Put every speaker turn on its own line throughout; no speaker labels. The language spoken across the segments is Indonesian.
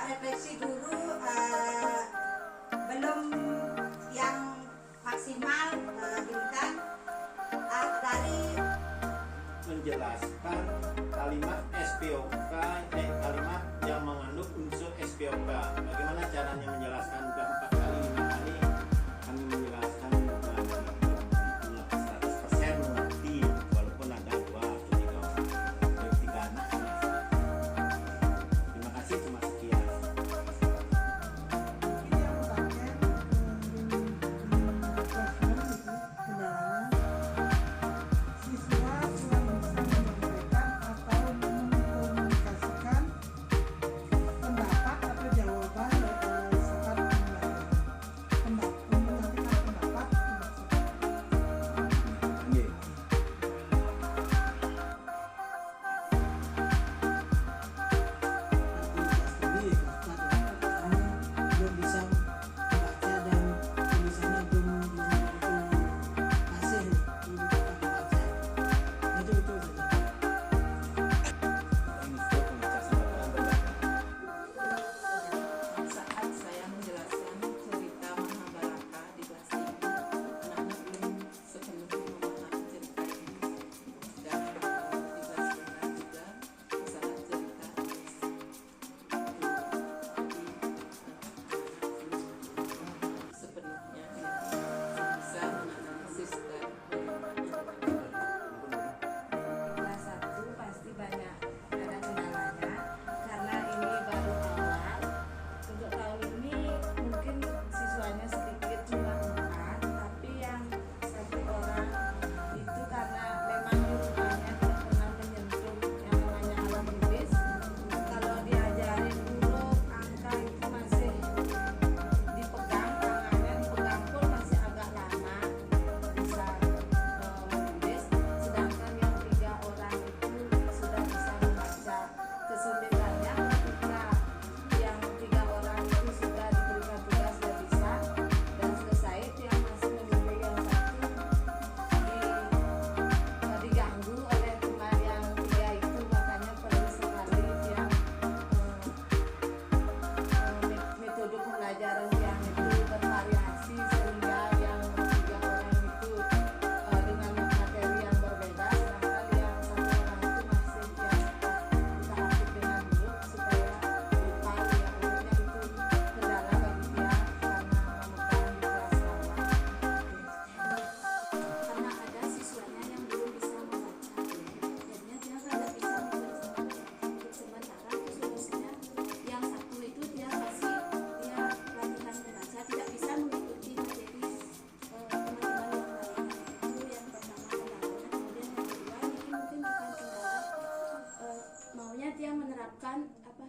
refleksi guru belum yang maksimal berikan dari
menjelaskan kalimat SPOK, kalimat yang mengandung unsur SPOK. Bagaimana caranya menjelaskan? Sudah 4 kali 5 kali kami menjelaskan 100% mengerti, walaupun ada 2 atau 3 orang, 3 anak. Terima kasih, cuma sekian.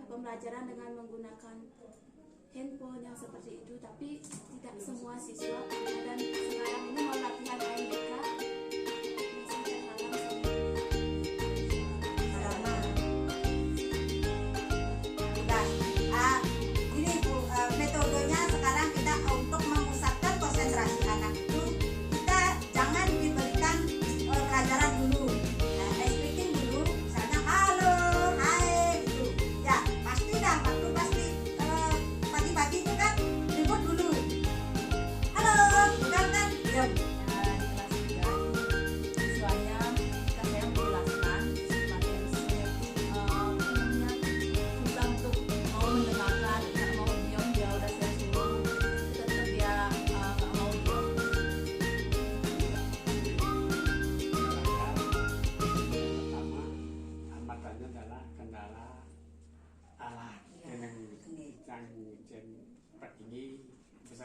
Pembelajaran dengan menggunakan handphone yang seperti itu, tapi tidak semua siswa dan sekarang ini mau latihan AMBK masih terhalang
ini Bu, metodenya sekarang kita untuk memusatkan konsentrasi anak itu, kita jangan diberikan pelajaran dulu. Speaking dulu, misalnya halo, hai gitu. Ya, waktu pasti pagi-pagi itu kan ribut dulu. Halo, udah kan? Diam.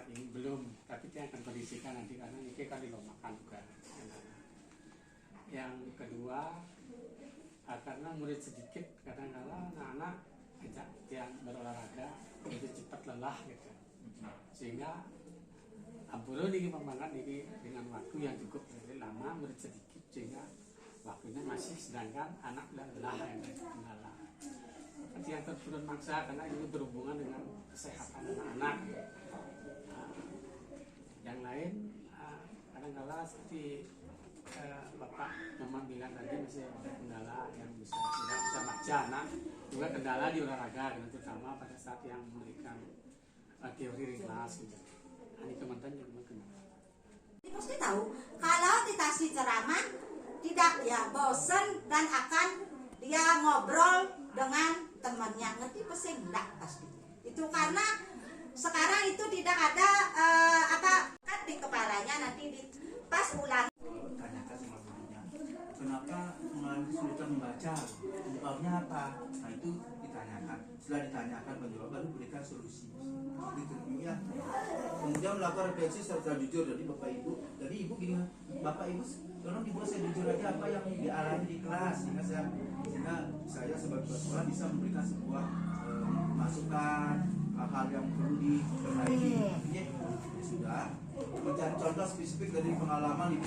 Ini belum, tapi dia akan kondisikan nanti karena ini kali lo makan juga. Yang kedua, karena murid sedikit, kadang-kadang anak-anak ajak dia berolahraga lebih cepat lelah gitu, sehingga ampun ini pembangunan ini dengan waktu yang cukup lama, murid sedikit sehingga waktunya masih, sedangkan anak lelah yang kendala. Yang turun maksa karena ini berhubungan dengan kesehatan anak-anak. Yang lain kadang-kala seperti Bapak Mama bilang tadi masih ada kendala yang tidak bisa baca. saja anak juga kendala di olahraga, terutama pada saat yang memberikan teori ringkas gitu. Ini kementerian juga kendala.
Pasti tahu kalau dikasih ceramah tidak ya bosen dan akan dia ngobrol dengan temannya, ngerti pasti enggak pasti. Itu karena sekarang itu tidak ada kan di kepalanya, nanti pas ulang
tanyakan sama gurunya, kenapa mengalami kesulitan membaca, penyebabnya apa? Nah itu ditanyakan. Setelah ditanyakan menjawab, baru berikan solusi. Gitu ya. Kemudian melakukan refleksi secara jujur. Jadi bapak ibu, jadi ibu gini, bapak ibu, tolong dibuat saya jujur aja apa yang dialami di kelas, sehingga saya sebagai kepala sekolah bisa memberikan sebuah masukan hal-hal yang perlu diperbaiki. Ya sudah, mencari contoh spesifik dari pengalaman